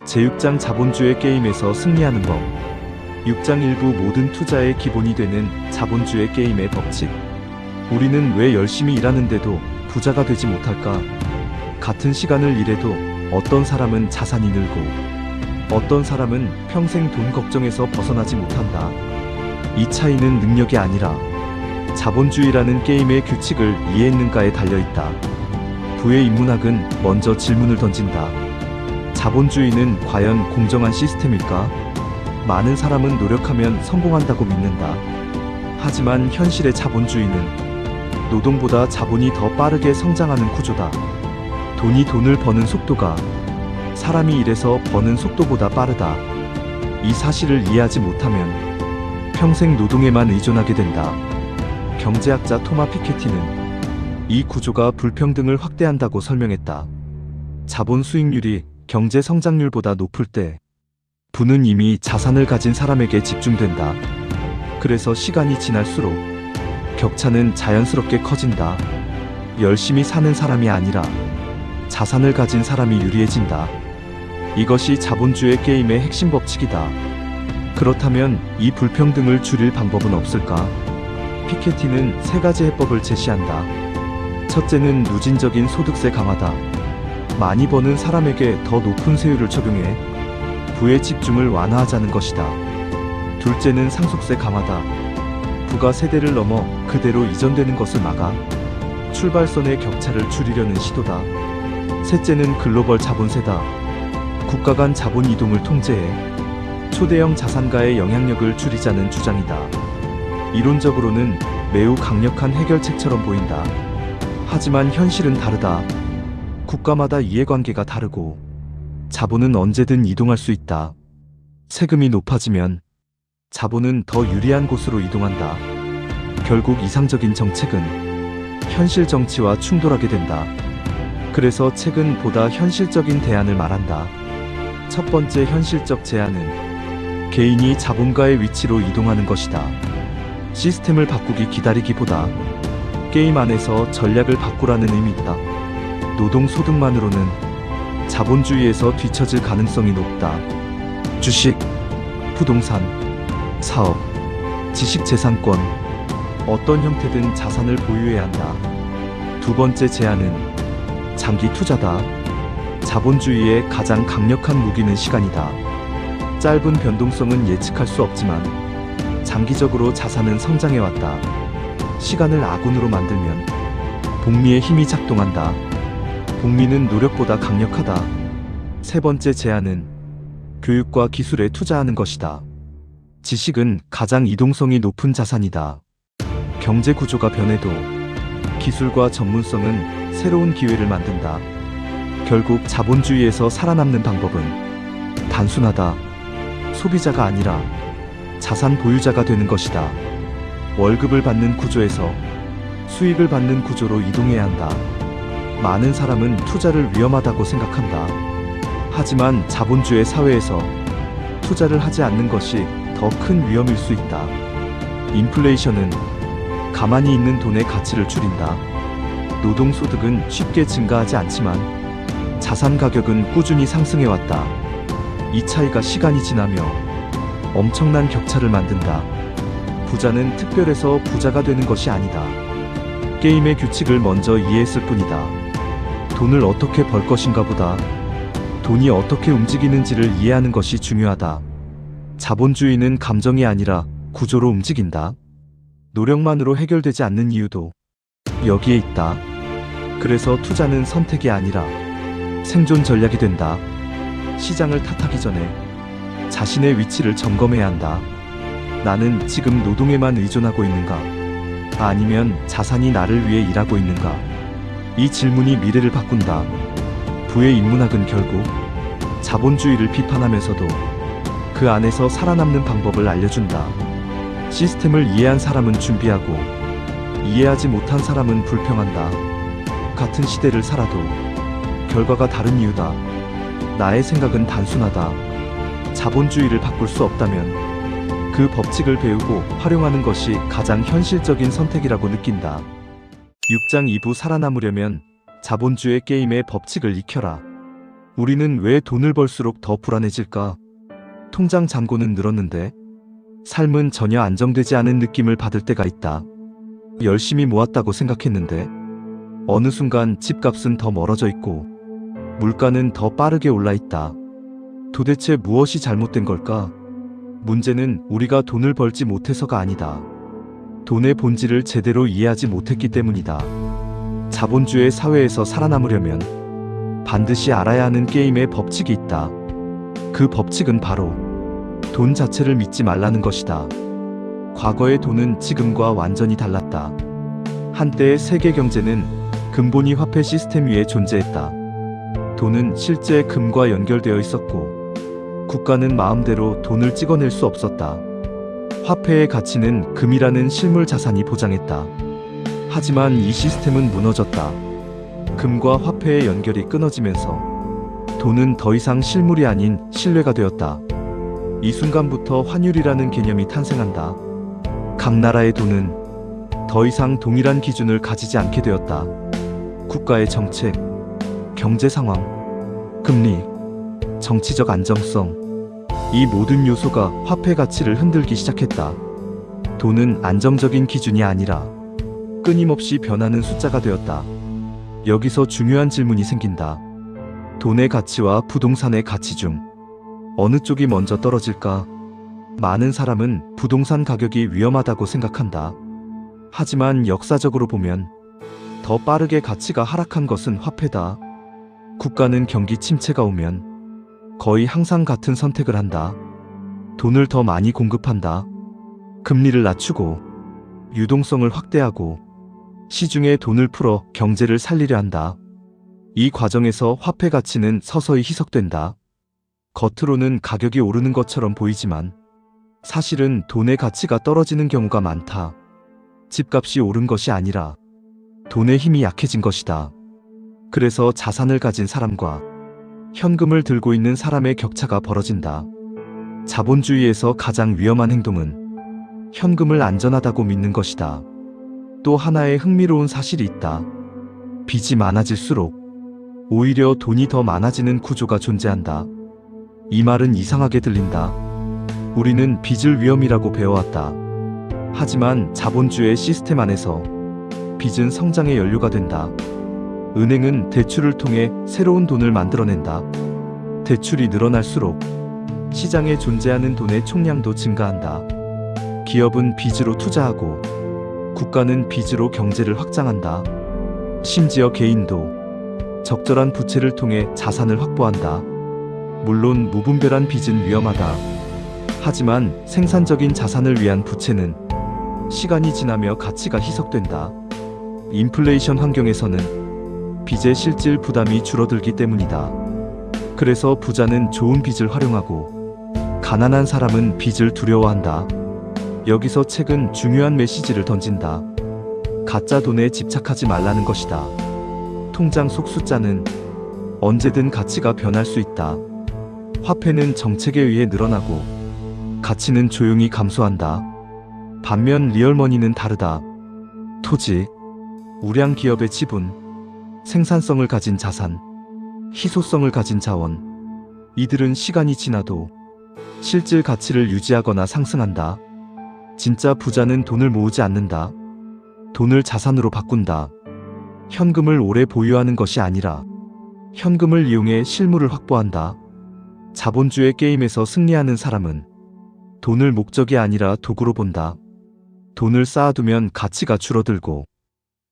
제6장 자본주의 게임에서 승리하는 법. 6장 1부 모든 투자의 기본이 되는 자본주의 게임의 법칙. 우리는 왜 열심히 일하는데도 부자가 되지 못할까? 같은 시간을 일해도 어떤 사람은 자산이 늘고 어떤 사람은 평생 돈 걱정에서 벗어나지 못한다. 이 차이는 능력이 아니라 자본주의라는 게임의 규칙을 이해했는가에 달려있다. 부의 인문학은 먼저 질문을 던진다. 자본주의는 과연 공정한 시스템일까? 많은 사람은 노력하면 성공한다고 믿는다. 하지만 현실의 자본주의는 노동보다 자본이 더 빠르게 성장하는 구조다. 돈이 돈을 버는 속도가 사람이 일해서 버는 속도보다 빠르다. 이 사실을 이해하지 못하면 평생 노동에만 의존하게 된다. 경제학자 토마 피케티는 이 구조가 불평등을 확대한다고 설명했다. 자본 수익률이 경제 성장률보다 높을 때 부는 이미 자산을 가진 사람에게 집중된다. 그래서 시간이 지날수록 격차는 자연스럽게 커진다. 열심히 사는 사람이 아니라 자산을 가진 사람이 유리해진다. 이것이 자본주의 게임의 핵심 법칙이다. 그렇다면 이 불평등을 줄일 방법은 없을까? 피케티는 세 가지 해법을 제시한다. 첫째는 누진적인 소득세 강화다. 많이 버는 사람에게 더 높은 세율을 적용해 부의 집중을 완화하자는 것이다. 둘째는 상속세 강화다. 부가 세대를 넘어 그대로 이전되는 것을 막아 출발선의 격차를 줄이려는 시도다. 셋째는 글로벌 자본세다. 국가 간 자본 이동을 통제해 초대형 자산가의 영향력을 줄이자는 주장이다. 이론적으로는 매우 강력한 해결책처럼 보인다. 하지만 현실은 다르다. 국가마다 이해관계가 다르고 자본은 언제든 이동할 수 있다. 세금이 높아지면 자본은 더 유리한 곳으로 이동한다. 결국 이상적인 정책은 현실 정치와 충돌하게 된다. 그래서 책은 보다 현실적인 대안을 말한다. 첫 번째 현실적 제안은 개인이 자본가의 위치로 이동하는 것이다. 시스템을 바꾸기 기다리기보다 게임 안에서 전략을 바꾸라는 의미다. 노동소득만으로는 자본주의에서 뒤처질 가능성이 높다. 주식, 부동산, 사업, 지식재산권, 어떤 형태든 자산을 보유해야 한다. 두 번째 제안은 장기 투자다. 자본주의의 가장 강력한 무기는 시간이다. 짧은 변동성은 예측할 수 없지만 장기적으로 자산은 성장해왔다. 시간을 아군으로 만들면 복리의 힘이 작동한다. 복리는 노력보다 강력하다. 세 번째 제안은 교육과 기술에 투자하는 것이다. 지식은 가장 이동성이 높은 자산이다. 경제 구조가 변해도 기술과 전문성은 새로운 기회를 만든다. 결국 자본주의에서 살아남는 방법은 단순하다. 소비자가 아니라 자산 보유자가 되는 것이다. 월급을 받는 구조에서 수익을 받는 구조로 이동해야 한다. 많은 사람은 투자를 위험하다고 생각한다. 하지만 자본주의 사회에서 투자를 하지 않는 것이 더 큰 위험일 수 있다. 인플레이션은 가만히 있는 돈의 가치를 줄인다. 노동소득은 쉽게 증가하지 않지만 자산 가격은 꾸준히 상승해왔다. 이 차이가 시간이 지나며 엄청난 격차를 만든다. 부자는 특별해서 부자가 되는 것이 아니다. 게임의 규칙을 먼저 이해했을 뿐이다. 돈을 어떻게 벌 것인가 보다 돈이 어떻게 움직이는지를 이해하는 것이 중요하다. 자본주의는 감정이 아니라 구조로 움직인다. 노력만으로 해결되지 않는 이유도 여기에 있다. 그래서 투자는 선택이 아니라 생존 전략이 된다. 시장을 탓하기 전에 자신의 위치를 점검해야 한다. 나는 지금 노동에만 의존하고 있는가? 아니면 자산이 나를 위해 일하고 있는가? 이 질문이 미래를 바꾼다. 부의 인문학은 결국 자본주의를 비판하면서도 그 안에서 살아남는 방법을 알려준다. 시스템을 이해한 사람은 준비하고 이해하지 못한 사람은 불평한다. 같은 시대를 살아도 결과가 다른 이유다. 나의 생각은 단순하다. 자본주의를 바꿀 수 없다면 그 법칙을 배우고 활용하는 것이 가장 현실적인 선택이라고 느낀다. 6장 2부 살아남으려면 자본주의 게임의 법칙을 익혀라. 우리는 왜 돈을 벌수록 더 불안해질까? 통장 잔고는 늘었는데 삶은 전혀 안정되지 않은 느낌을 받을 때가 있다. 열심히 모았다고 생각했는데 어느 순간 집값은 더 멀어져 있고 물가는 더 빠르게 올라 있다. 도대체 무엇이 잘못된 걸까? 문제는 우리가 돈을 벌지 못해서가 아니다. 돈의 본질을 제대로 이해하지 못했기 때문이다. 자본주의 사회에서 살아남으려면 반드시 알아야 하는 게임의 법칙이 있다. 그 법칙은 바로 돈 자체를 믿지 말라는 것이다. 과거의 돈은 지금과 완전히 달랐다. 한때의 세계 경제는 금본위 화폐 시스템 위에 존재했다. 돈은 실제 금과 연결되어 있었고 국가는 마음대로 돈을 찍어낼 수 없었다. 화폐의 가치는 금이라는 실물 자산이 보장했다. 하지만 이 시스템은 무너졌다. 금과 화폐의 연결이 끊어지면서 돈은 더 이상 실물이 아닌 신뢰가 되었다. 이 순간부터 환율이라는 개념이 탄생한다. 각 나라의 돈은 더 이상 동일한 기준을 가지지 않게 되었다. 국가의 정책, 경제 상황, 금리, 정치적 안정성, 이 모든 요소가 화폐 가치를 흔들기 시작했다. 돈은 안정적인 기준이 아니라 끊임없이 변하는 숫자가 되었다. 여기서 중요한 질문이 생긴다. 돈의 가치와 부동산의 가치 중 어느 쪽이 먼저 떨어질까? 많은 사람은 부동산 가격이 위험하다고 생각한다. 하지만 역사적으로 보면 더 빠르게 가치가 하락한 것은 화폐다. 국가는 경기 침체가 오면 거의 항상 같은 선택을 한다. 돈을 더 많이 공급한다. 금리를 낮추고 유동성을 확대하고 시중에 돈을 풀어 경제를 살리려 한다. 이 과정에서 화폐 가치는 서서히 희석된다. 겉으로는 가격이 오르는 것처럼 보이지만 사실은 돈의 가치가 떨어지는 경우가 많다. 집값이 오른 것이 아니라 돈의 힘이 약해진 것이다. 그래서 자산을 가진 사람과 현금을 들고 있는 사람의 격차가 벌어진다. 자본주의에서 가장 위험한 행동은 현금을 안전하다고 믿는 것이다. 또 하나의 흥미로운 사실이 있다. 빚이 많아질수록 오히려 돈이 더 많아지는 구조가 존재한다. 이 말은 이상하게 들린다. 우리는 빚을 위험이라고 배워왔다. 하지만 자본주의 시스템 안에서 빚은 성장의 연료가 된다. 은행은 대출을 통해 새로운 돈을 만들어낸다. 대출이 늘어날수록 시장에 존재하는 돈의 총량도 증가한다. 기업은 빚으로 투자하고 국가는 빚으로 경제를 확장한다. 심지어 개인도 적절한 부채를 통해 자산을 확보한다. 물론 무분별한 빚은 위험하다. 하지만 생산적인 자산을 위한 부채는 시간이 지나며 가치가 희석된다. 인플레이션 환경에서는 빚의 실질 부담이 줄어들기 때문이다. 그래서 부자는 좋은 빚을 활용하고 가난한 사람은 빚을 두려워한다. 여기서 책은 중요한 메시지를 던진다. 가짜 돈에 집착하지 말라는 것이다. 통장 속 숫자는 언제든 가치가 변할 수 있다. 화폐는 정책에 의해 늘어나고 가치는 조용히 감소한다. 반면 리얼머니는 다르다. 토지, 우량 기업의 지분, 생산성을 가진 자산, 희소성을 가진 자원, 이들은 시간이 지나도 실질 가치를 유지하거나 상승한다. 진짜 부자는 돈을 모으지 않는다. 돈을 자산으로 바꾼다. 현금을 오래 보유하는 것이 아니라 현금을 이용해 실물을 확보한다. 자본주의 게임에서 승리하는 사람은 돈을 목적이 아니라 도구로 본다. 돈을 쌓아두면 가치가 줄어들고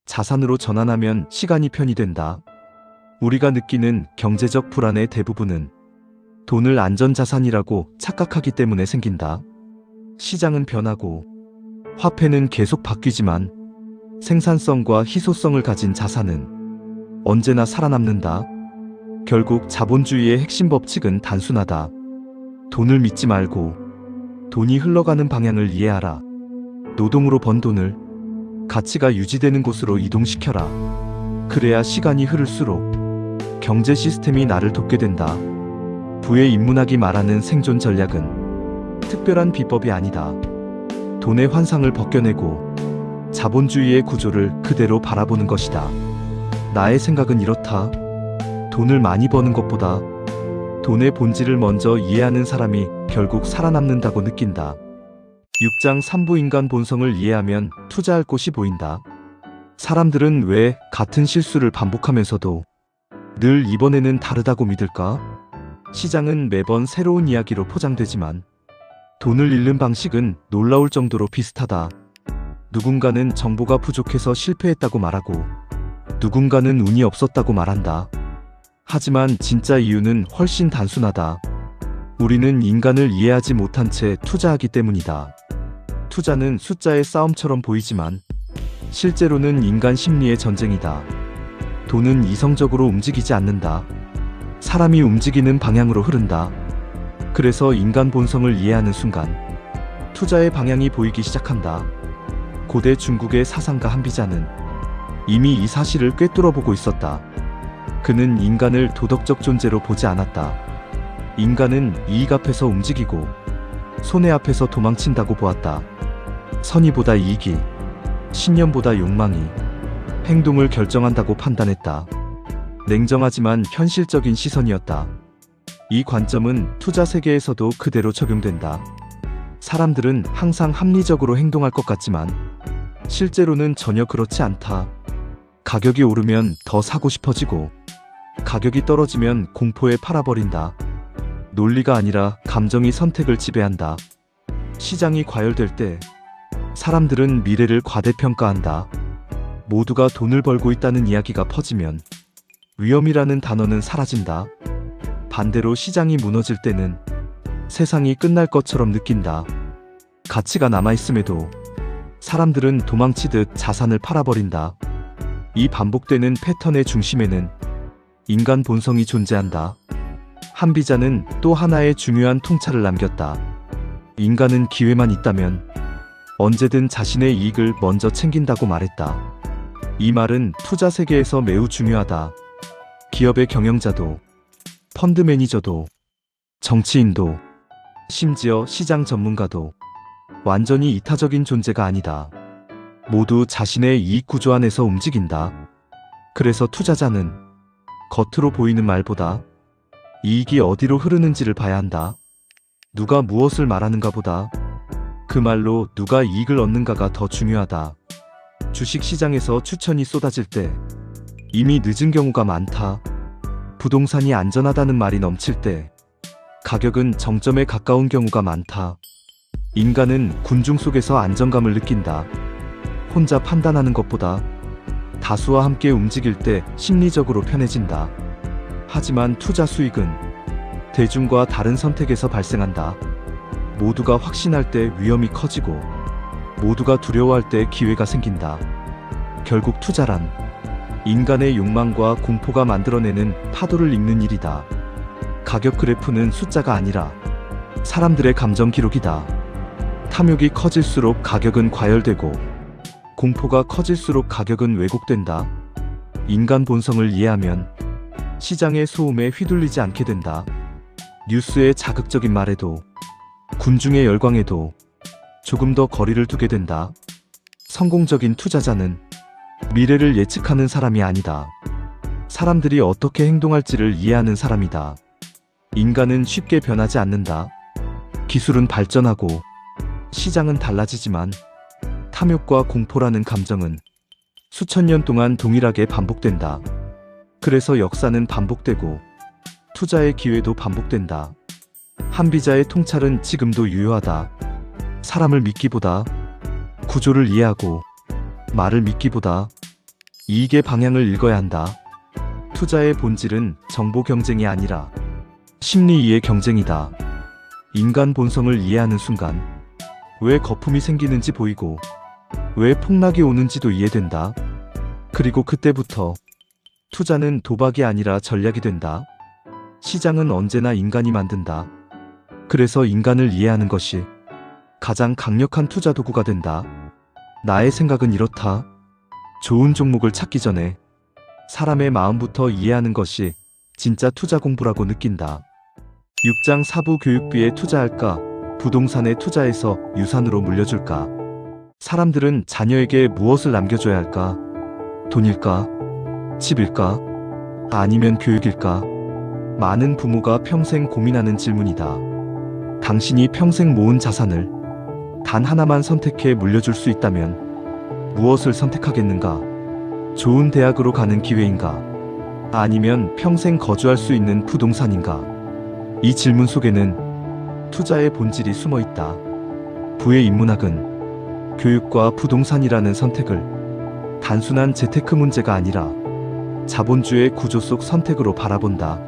자산으로 전환하면 시간이 편의된다. 우리가 느끼는 경제적 불안의 대부분은 돈을 안전자산이라고 착각하기 때문에 생긴다. 시장은 변하고 화폐는 계속 바뀌지만 생산성과 희소성을 가진 자산은 언제나 살아남는다. 결국 자본주의의 핵심 법칙은 단순하다. 돈을 믿지 말고 돈이 흘러가는 방향을 이해하라. 노동으로 번 돈을 가치가 유지되는 곳으로 이동시켜라. 그래야 시간이 흐를수록 경제 시스템이 나를 돕게 된다. 부의 인문학이 말하는 생존 전략은 특별한 비법이 아니다. 돈의 환상을 벗겨내고 자본주의의 구조를 그대로 바라보는 것이다. 나의 생각은 이렇다. 돈을 많이 버는 것보다 돈의 본질을 먼저 이해하는 사람이 결국 살아남는다고 느낀다. 6장 3부 인간 본성을 이해하면 투자할 곳이 보인다. 사람들은 왜 같은 실수를 반복하면서도 늘 이번에는 다르다고 믿을까? 시장은 매번 새로운 이야기로 포장되지만 돈을 잃는 방식은 놀라울 정도로 비슷하다. 누군가는 정보가 부족해서 실패했다고 말하고 누군가는 운이 없었다고 말한다. 하지만 진짜 이유는 훨씬 단순하다. 우리는 인간을 이해하지 못한 채 투자하기 때문이다. 투자는 숫자의 싸움처럼 보이지만 실제로는 인간 심리의 전쟁이다. 돈은 이성적으로 움직이지 않는다. 사람이 움직이는 방향으로 흐른다. 그래서 인간 본성을 이해하는 순간 투자의 방향이 보이기 시작한다. 고대 중국의 사상가 한비자는 이미 이 사실을 꿰뚫어보고 있었다. 그는 인간을 도덕적 존재로 보지 않았다. 인간은 이익 앞에서 움직이고 손해 앞에서 도망친다고 보았다. 선의보다 이익이, 신념보다 욕망이 행동을 결정한다고 판단했다. 냉정하지만 현실적인 시선이었다. 이 관점은 투자 세계에서도 그대로 적용된다. 사람들은 항상 합리적으로 행동할 것 같지만 실제로는 전혀 그렇지 않다. 가격이 오르면 더 사고 싶어지고 가격이 떨어지면 공포에 팔아버린다. 논리가 아니라 감정이 선택을 지배한다. 시장이 과열될 때 사람들은 미래를 과대평가한다. 모두가 돈을 벌고 있다는 이야기가 퍼지면 위험이라는 단어는 사라진다. 반대로 시장이 무너질 때는 세상이 끝날 것처럼 느낀다. 가치가 남아있음에도 사람들은 도망치듯 자산을 팔아버린다. 이 반복되는 패턴의 중심에는 인간 본성이 존재한다. 한비자는 또 하나의 중요한 통찰을 남겼다. 인간은 기회만 있다면 언제든 자신의 이익을 먼저 챙긴다고 말했다. 이 말은 투자 세계에서 매우 중요하다. 기업의 경영자도, 펀드 매니저도, 정치인도, 심지어 시장 전문가도 완전히 이타적인 존재가 아니다. 모두 자신의 이익 구조 안에서 움직인다. 그래서 투자자는 겉으로 보이는 말보다 이익이 어디로 흐르는지를 봐야 한다. 누가 무엇을 말하는가 보다 그 말로 누가 이익을 얻는가가 더 중요하다. 주식 시장에서 추천이 쏟아질 때 이미 늦은 경우가 많다. 부동산이 안전하다는 말이 넘칠 때 가격은 정점에 가까운 경우가 많다. 인간은 군중 속에서 안정감을 느낀다. 혼자 판단하는 것보다 다수와 함께 움직일 때 심리적으로 편해진다. 하지만 투자 수익은 대중과 다른 선택에서 발생한다. 모두가 확신할 때 위험이 커지고 모두가 두려워할 때 기회가 생긴다. 결국 투자란 인간의 욕망과 공포가 만들어내는 파도를 읽는 일이다. 가격 그래프는 숫자가 아니라 사람들의 감정 기록이다. 탐욕이 커질수록 가격은 과열되고 공포가 커질수록 가격은 왜곡된다. 인간 본성을 이해하면 시장의 소음에 휘둘리지 않게 된다. 뉴스의 자극적인 말에도 군중의 열광에도 조금 더 거리를 두게 된다. 성공적인 투자자는 미래를 예측하는 사람이 아니다. 사람들이 어떻게 행동할지를 이해하는 사람이다. 인간은 쉽게 변하지 않는다. 기술은 발전하고 시장은 달라지지만 탐욕과 공포라는 감정은 수천 년 동안 동일하게 반복된다. 그래서 역사는 반복되고 투자의 기회도 반복된다. 한비자의 통찰은 지금도 유효하다. 사람을 믿기보다 구조를 이해하고 말을 믿기보다 이익의 방향을 읽어야 한다. 투자의 본질은 정보 경쟁이 아니라 심리 이해 경쟁이다. 인간 본성을 이해하는 순간 왜 거품이 생기는지 보이고 왜 폭락이 오는지도 이해된다. 그리고 그때부터 투자는 도박이 아니라 전략이 된다. 시장은 언제나 인간이 만든다. 그래서 인간을 이해하는 것이 가장 강력한 투자 도구가 된다. 나의 생각은 이렇다. 좋은 종목을 찾기 전에 사람의 마음부터 이해하는 것이 진짜 투자 공부라고 느낀다. 6장 사부 교육비에 투자할까? 부동산에 투자해서 유산으로 물려줄까? 사람들은 자녀에게 무엇을 남겨줘야 할까? 돈일까? 집일까? 아니면 교육일까? 많은 부모가 평생 고민하는 질문이다. 당신이 평생 모은 자산을 단 하나만 선택해 물려줄 수 있다면 무엇을 선택하겠는가? 좋은 대학으로 가는 기회인가? 아니면 평생 거주할 수 있는 부동산인가? 이 질문 속에는 투자의 본질이 숨어 있다. 부의 인문학은 교육과 부동산이라는 선택을 단순한 재테크 문제가 아니라 자본주의 구조 속 선택으로 바라본다.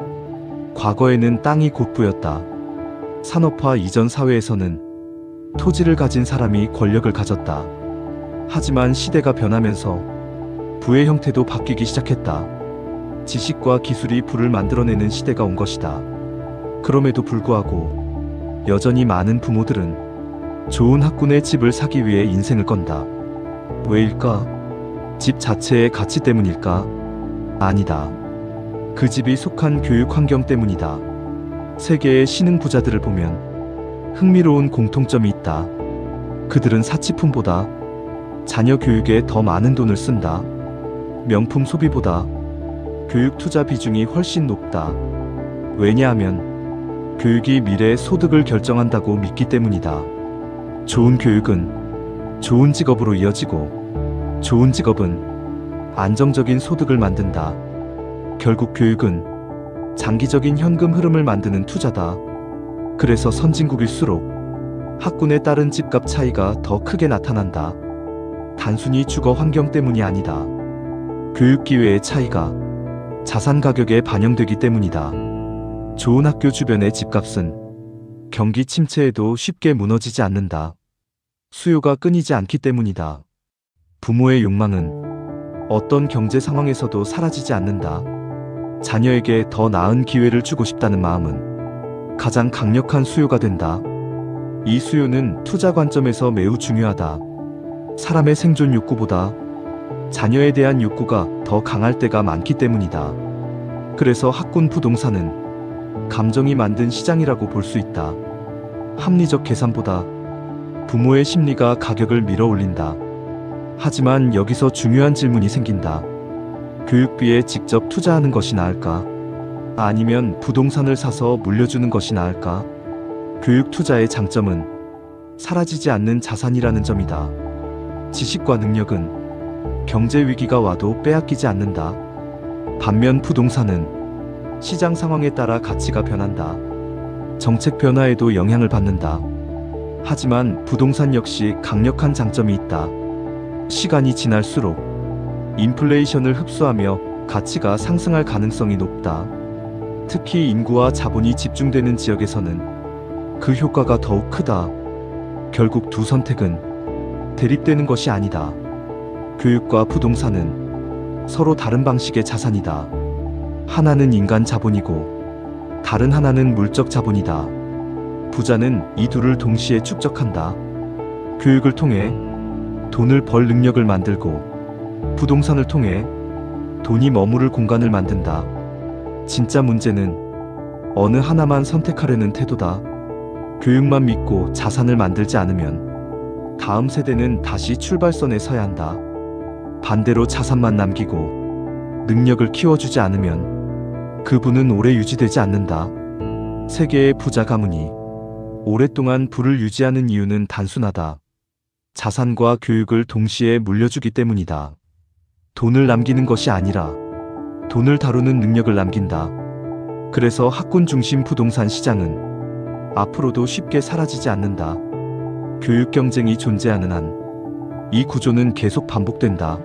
과거에는 땅이 곧 부였다. 산업화 이전 사회에서는 토지를 가진 사람이 권력을 가졌다. 하지만 시대가 변하면서 부의 형태도 바뀌기 시작했다. 지식과 기술이 부를 만들어내는 시대가 온 것이다. 그럼에도 불구하고 여전히 많은 부모들은 좋은 학군의 집을 사기 위해 인생을 건다. 왜일까? 집 자체의 가치 때문일까? 아니다. 그 집이 속한 교육 환경 때문이다. 세계의 신흥 부자들을 보면 흥미로운 공통점이 있다. 그들은 사치품보다 자녀 교육에 더 많은 돈을 쓴다. 명품 소비보다 교육 투자 비중이 훨씬 높다. 왜냐하면 교육이 미래의 소득을 결정한다고 믿기 때문이다. 좋은 교육은 좋은 직업으로 이어지고 좋은 직업은 안정적인 소득을 만든다. 결국 교육은 장기적인 현금 흐름을 만드는 투자다. 그래서 선진국일수록 학군에 따른 집값 차이가 더 크게 나타난다. 단순히 주거 환경 때문이 아니다. 교육 기회의 차이가 자산 가격에 반영되기 때문이다. 좋은 학교 주변의 집값은 경기 침체에도 쉽게 무너지지 않는다. 수요가 끊이지 않기 때문이다. 부모의 욕망은 어떤 경제 상황에서도 사라지지 않는다. 자녀에게 더 나은 기회를 주고 싶다는 마음은 가장 강력한 수요가 된다. 이 수요는 투자 관점에서 매우 중요하다. 사람의 생존 욕구보다 자녀에 대한 욕구가 더 강할 때가 많기 때문이다. 그래서 학군 부동산은 감정이 만든 시장이라고 볼 수 있다. 합리적 계산보다 부모의 심리가 가격을 밀어 올린다. 하지만 여기서 중요한 질문이 생긴다. 교육비에 직접 투자하는 것이 나을까? 아니면 부동산을 사서 물려주는 것이 나을까? 교육 투자의 장점은 사라지지 않는 자산이라는 점이다. 지식과 능력은 경제 위기가 와도 빼앗기지 않는다. 반면 부동산은 시장 상황에 따라 가치가 변한다. 정책 변화에도 영향을 받는다. 하지만 부동산 역시 강력한 장점이 있다. 시간이 지날수록 인플레이션을 흡수하며 가치가 상승할 가능성이 높다. 특히 인구와 자본이 집중되는 지역에서는 그 효과가 더욱 크다. 결국 두 선택은 대립되는 것이 아니다. 교육과 부동산은 서로 다른 방식의 자산이다. 하나는 인간 자본이고 다른 하나는 물적 자본이다. 부자는 이 둘을 동시에 축적한다. 교육을 통해 돈을 벌 능력을 만들고 부동산을 통해 돈이 머무를 공간을 만든다. 진짜 문제는 어느 하나만 선택하려는 태도다. 교육만 믿고 자산을 만들지 않으면 다음 세대는 다시 출발선에 서야 한다. 반대로 자산만 남기고 능력을 키워주지 않으면 그분은 오래 유지되지 않는다. 세계의 부자 가문이 오랫동안 부를 유지하는 이유는 단순하다. 자산과 교육을 동시에 물려주기 때문이다. 돈을 남기는 것이 아니라 돈을 다루는 능력을 남긴다. 그래서 학군 중심 부동산 시장은 앞으로도 쉽게 사라지지 않는다. 교육 경쟁이 존재하는 한 이 구조는 계속 반복된다.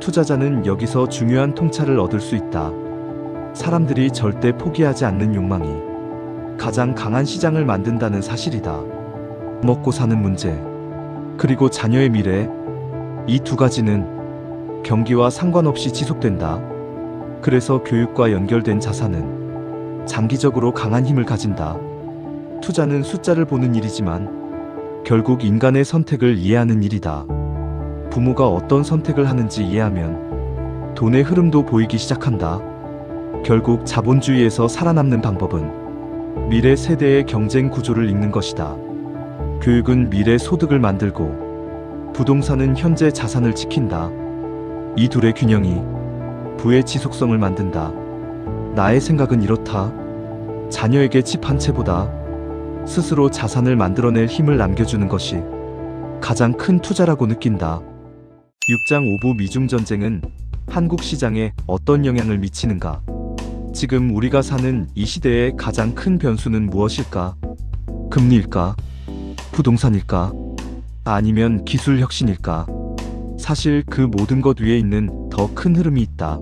투자자는 여기서 중요한 통찰을 얻을 수 있다. 사람들이 절대 포기하지 않는 욕망이 가장 강한 시장을 만든다는 사실이다. 먹고 사는 문제, 그리고 자녀의 미래, 이 두 가지는 경기와 상관없이 지속된다. 그래서 교육과 연결된 자산은 장기적으로 강한 힘을 가진다. 투자는 숫자를 보는 일이지만 결국 인간의 선택을 이해하는 일이다. 부모가 어떤 선택을 하는지 이해하면 돈의 흐름도 보이기 시작한다. 결국 자본주의에서 살아남는 방법은 미래 세대의 경쟁 구조를 읽는 것이다. 교육은 미래 소득을 만들고 부동산은 현재 자산을 지킨다. 이 둘의 균형이 부의 지속성을 만든다. 나의 생각은 이렇다. 자녀에게 집 한 채보다 스스로 자산을 만들어낼 힘을 남겨주는 것이 가장 큰 투자라고 느낀다. 6장 5부 미중 전쟁은 한국 시장에 어떤 영향을 미치는가? 지금 우리가 사는 이 시대의 가장 큰 변수는 무엇일까? 금리일까? 부동산일까? 아니면 기술 혁신일까? 사실 그 모든 것 위에 있는 더 큰 흐름이 있다.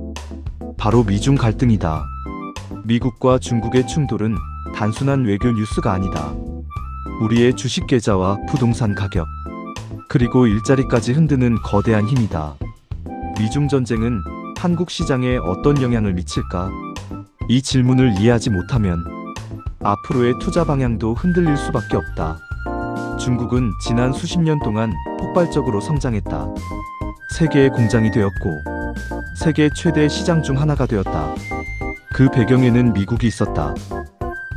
바로 미중 갈등이다. 미국과 중국의 충돌은 단순한 외교 뉴스가 아니다. 우리의 주식 계좌와 부동산 가격, 그리고 일자리까지 흔드는 거대한 힘이다. 미중 전쟁은 한국 시장에 어떤 영향을 미칠까? 이 질문을 이해하지 못하면 앞으로의 투자 방향도 흔들릴 수밖에 없다. 중국은 지난 수십 년 동안 폭발적으로 성장했다. 세계의 공장이 되었고 세계 최대 시장 중 하나가 되었다. 그 배경에는 미국이 있었다.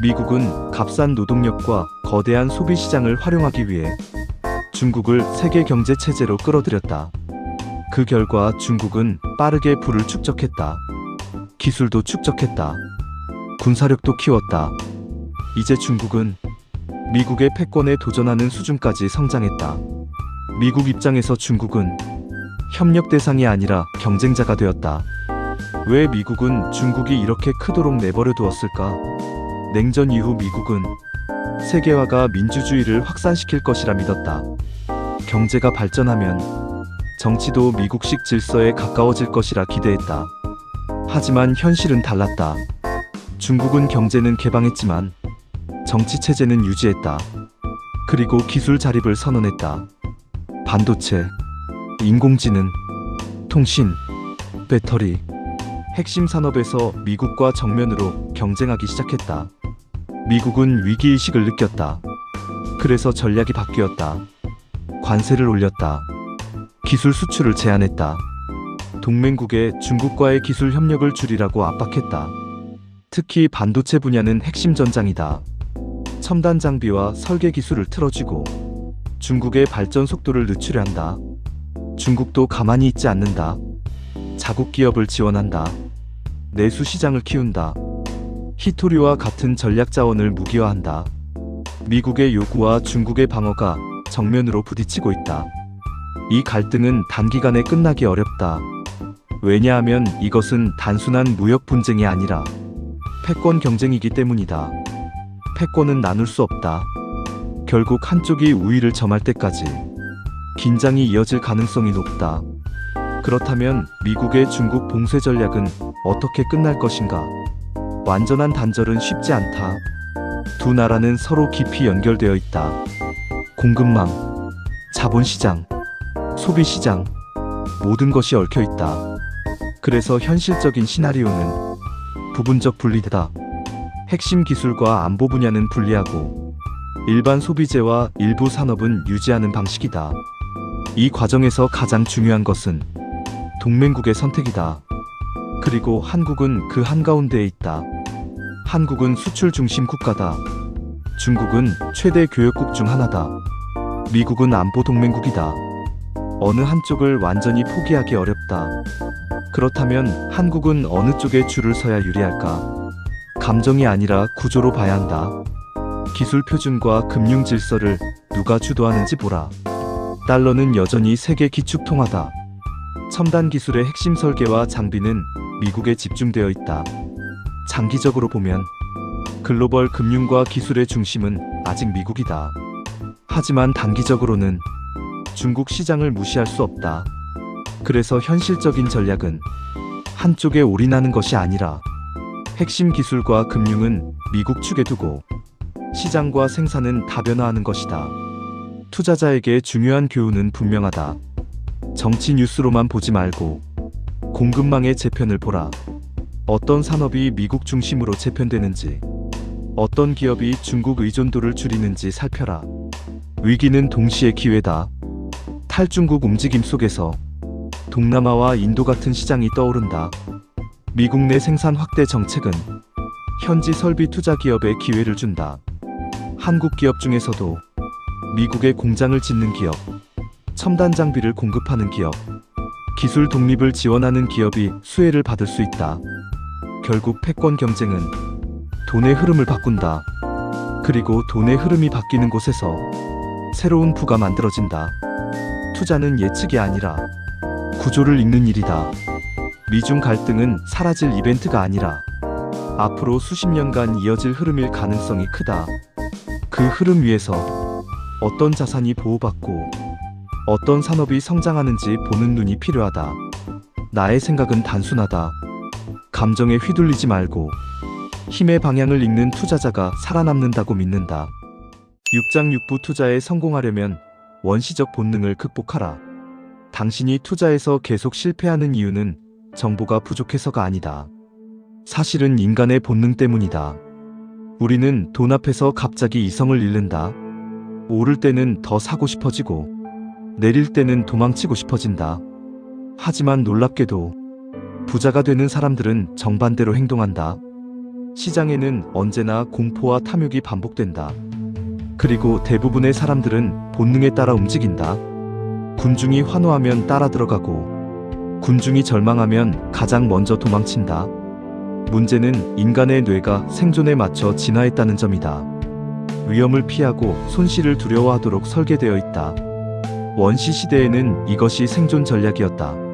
미국은 값싼 노동력과 거대한 소비 시장을 활용하기 위해 중국을 세계 경제 체제로 끌어들였다. 그 결과 중국은 빠르게 부를 축적했다. 기술도 축적했다. 군사력도 키웠다. 이제 중국은 미국의 패권에 도전하는 수준까지 성장했다. 미국 입장에서 중국은 협력 대상이 아니라 경쟁자가 되었다. 왜 미국은 중국이 이렇게 크도록 내버려 두었을까? 냉전 이후 미국은 세계화가 민주주의를 확산시킬 것이라 믿었다. 경제가 발전하면 정치도 미국식 질서에 가까워질 것이라 기대했다. 하지만 현실은 달랐다. 중국은 경제는 개방했지만 정치 체제는 유지했다. 그리고 기술 자립을 선언했다. 반도체, 인공지능, 통신, 배터리, 핵심 산업에서 미국과 정면으로 경쟁하기 시작했다. 미국은 위기의식을 느꼈다. 그래서 전략이 바뀌었다. 관세를 올렸다. 기술 수출을 제한했다. 동맹국에 중국과의 기술 협력을 줄이라고 압박했다. 특히 반도체 분야는 핵심 전장이다. 첨단 장비와 설계 기술을 틀어주고 중국의 발전 속도를 늦추려 한다. 중국도 가만히 있지 않는다. 자국 기업을 지원한다. 내수 시장을 키운다. 히토리와 같은 전략 자원을 무기화한다. 미국의 요구와 중국의 방어가 정면으로 부딪히고 있다. 이 갈등은 단기간에 끝나기 어렵다. 왜냐하면 이것은 단순한 무역 분쟁이 아니라 패권 경쟁이기 때문이다. 패권은 나눌 수 없다. 결국 한쪽이 우위를 점할 때까지 긴장이 이어질 가능성이 높다. 그렇다면 미국의 중국 봉쇄 전략은 어떻게 끝날 것인가? 완전한 단절은 쉽지 않다. 두 나라는 서로 깊이 연결되어 있다. 공급망, 자본시장, 소비시장, 모든 것이 얽혀 있다. 그래서 현실적인 시나리오는 부분적 분리다. 핵심 기술과 안보 분야는 분리하고 일반 소비재와 일부 산업은 유지하는 방식이다. 이 과정에서 가장 중요한 것은 동맹국의 선택이다. 그리고 한국은 그 한가운데에 있다. 한국은 수출 중심 국가다. 중국은 최대 교역국 중 하나다. 미국은 안보 동맹국이다. 어느 한쪽을 완전히 포기하기 어렵다. 그렇다면 한국은 어느 쪽에 줄을 서야 유리할까? 감정이 아니라 구조로 봐야 한다. 기술 표준과 금융 질서를 누가 주도하는지 보라. 달러는 여전히 세계 기축 통화다. 첨단 기술의 핵심 설계와 장비는 미국에 집중되어 있다. 장기적으로 보면 글로벌 금융과 기술의 중심은 아직 미국이다. 하지만 단기적으로는 중국 시장을 무시할 수 없다. 그래서 현실적인 전략은 한쪽에 올인하는 것이 아니라 핵심 기술과 금융은 미국 측에 두고 시장과 생산은 다변화하는 것이다. 투자자에게 중요한 교훈은 분명하다. 정치 뉴스로만 보지 말고 공급망의 재편을 보라. 어떤 산업이 미국 중심으로 재편되는지, 어떤 기업이 중국 의존도를 줄이는지 살펴라. 위기는 동시에 기회다. 탈중국 움직임 속에서 동남아와 인도 같은 시장이 떠오른다. 미국 내 생산 확대 정책은 현지 설비 투자 기업에 기회를 준다. 한국 기업 중에서도 미국에 공장을 짓는 기업, 첨단 장비를 공급하는 기업, 기술 독립을 지원하는 기업이 수혜를 받을 수 있다. 결국 패권 경쟁은 돈의 흐름을 바꾼다. 그리고 돈의 흐름이 바뀌는 곳에서 새로운 부가 만들어진다. 투자는 예측이 아니라 구조를 읽는 일이다. 미중 갈등은 사라질 이벤트가 아니라 앞으로 수십 년간 이어질 흐름일 가능성이 크다. 그 흐름 위에서 어떤 자산이 보호받고 어떤 산업이 성장하는지 보는 눈이 필요하다. 나의 생각은 단순하다. 감정에 휘둘리지 말고 힘의 방향을 읽는 투자자가 살아남는다고 믿는다. 6장 6부 투자에 성공하려면 원시적 본능을 극복하라. 당신이 투자에서 계속 실패하는 이유는 정보가 부족해서가 아니다. 사실은 인간의 본능 때문이다. 우리는 돈 앞에서 갑자기 이성을 잃는다. 오를 때는 더 사고 싶어지고 내릴 때는 도망치고 싶어진다. 하지만 놀랍게도 부자가 되는 사람들은 정반대로 행동한다. 시장에는 언제나 공포와 탐욕이 반복된다. 그리고 대부분의 사람들은 본능에 따라 움직인다. 군중이 환호하면 따라 들어가고 군중이 절망하면 가장 먼저 도망친다. 문제는 인간의 뇌가 생존에 맞춰 진화했다는 점이다. 위험을 피하고 손실을 두려워하도록 설계되어 있다. 원시 시대에는 이것이 생존 전략이었다.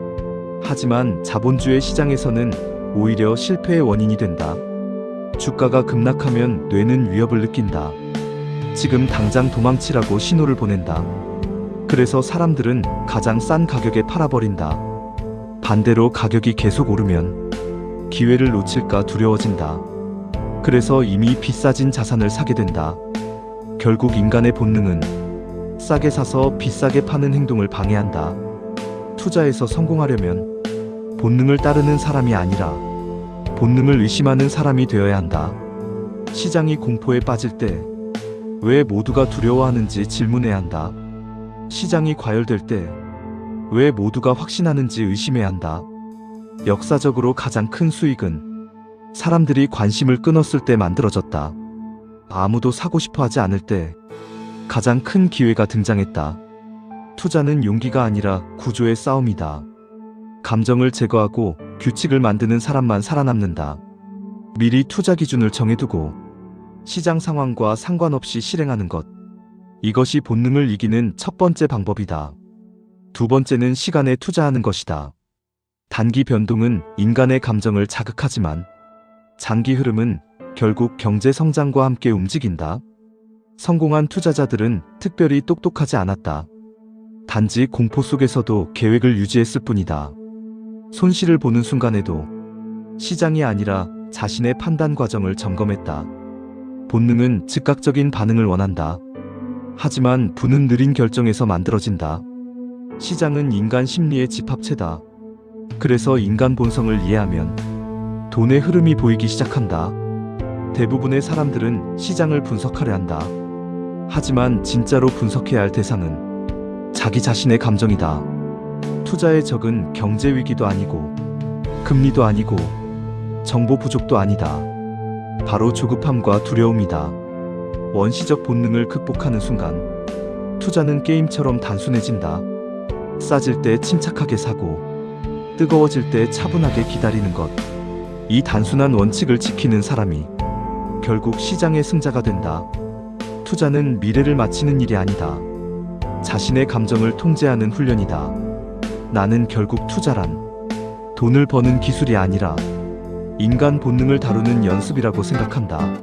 하지만 자본주의 시장에서는 오히려 실패의 원인이 된다. 주가가 급락하면 뇌는 위협을 느낀다. 지금 당장 도망치라고 신호를 보낸다. 그래서 사람들은 가장 싼 가격에 팔아버린다. 반대로 가격이 계속 오르면 기회를 놓칠까 두려워진다. 그래서 이미 비싸진 자산을 사게 된다. 결국 인간의 본능은 싸게 사서 비싸게 파는 행동을 방해한다. 투자에서 성공하려면 본능을 따르는 사람이 아니라 본능을 의심하는 사람이 되어야 한다. 시장이 공포에 빠질 때 왜 모두가 두려워하는지 질문해야 한다. 시장이 과열될 때 왜 모두가 확신하는지 의심해야 한다. 역사적으로 가장 큰 수익은 사람들이 관심을 끊었을 때 만들어졌다. 아무도 사고 싶어 하지 않을 때 가장 큰 기회가 등장했다. 투자는 용기가 아니라 구조의 싸움이다. 감정을 제거하고 규칙을 만드는 사람만 살아남는다. 미리 투자 기준을 정해두고 시장 상황과 상관없이 실행하는 것. 이것이 본능을 이기는 첫 번째 방법이다. 두 번째는 시간에 투자하는 것이다. 단기 변동은 인간의 감정을 자극하지만 장기 흐름은 결국 경제 성장과 함께 움직인다. 성공한 투자자들은 특별히 똑똑하지 않았다. 단지 공포 속에서도 계획을 유지했을 뿐이다. 손실을 보는 순간에도 시장이 아니라 자신의 판단 과정을 점검했다. 본능은 즉각적인 반응을 원한다. 하지만 부는 느린 결정에서 만들어진다. 시장은 인간 심리의 집합체다. 그래서 인간 본성을 이해하면 돈의 흐름이 보이기 시작한다. 대부분의 사람들은 시장을 분석하려 한다. 하지만 진짜로 분석해야 할 대상은 자기 자신의 감정이다. 투자의 적은 경제 위기도 아니고 금리도 아니고 정보 부족도 아니다. 바로 조급함과 두려움이다. 원시적 본능을 극복하는 순간 투자는 게임처럼 단순해진다. 싸질 때 침착하게 사고 뜨거워질 때 차분하게 기다리는 것. 이 단순한 원칙을 지키는 사람이 결국 시장의 승자가 된다. 투자는 미래를 맞히는 일이 아니다. 자신의 감정을 통제하는 훈련이다. 나는 결국 투자란 돈을 버는 기술이 아니라 인간 본능을 다루는 연습이라고 생각한다.